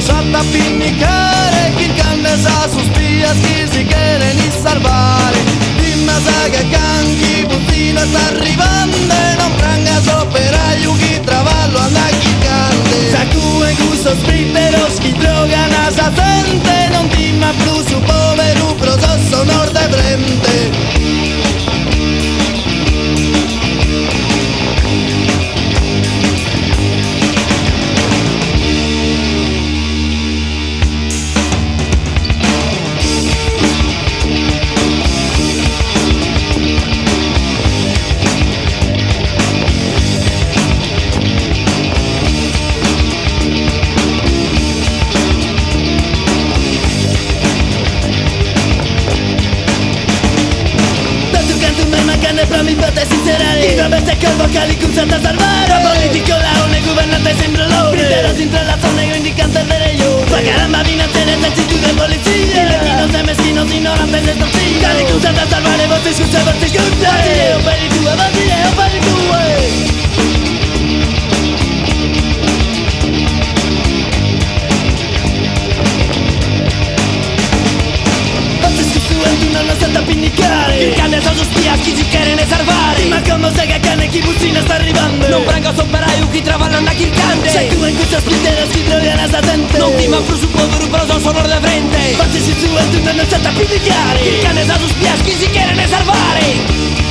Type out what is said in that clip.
salta a pinnicare, chi candesa sus vías, chi si quieren y salvar. Dime que canqui, bustino está arribando, non prangas operaio, chi traballo anda chi cante. Sacue gustos príteros, chi drogan a sa gente, non dime plus su povero processo nord de frente. Però mi fate sincerare, i bestia col vocali con Santa salvare. La politico la one governante sempre loro, Pritero si entrelazan negro indicante el derecho. Pa caramba vine a tener actitud de policía, latinos de mezquinos ignorantes de torcillo. Cali con Santa salvare, vos te escucha, vos te escucha. Basileo per il tuo, basileo per il tuo. No nos salta a pinnicare, il cane sa sus spias, chi si quieren salvare. Ma como se che cane, chi buzzina sta arrivando. Non pranga operaio, chi traballan a chi cante. Se tu en cuchas pliteros, chi drogan a sa gente. Non ti man su povero, però son sonor de frente. Fate si su, tu non salta a pinnicare, il cane sa sus spias, chi si quieren salvare.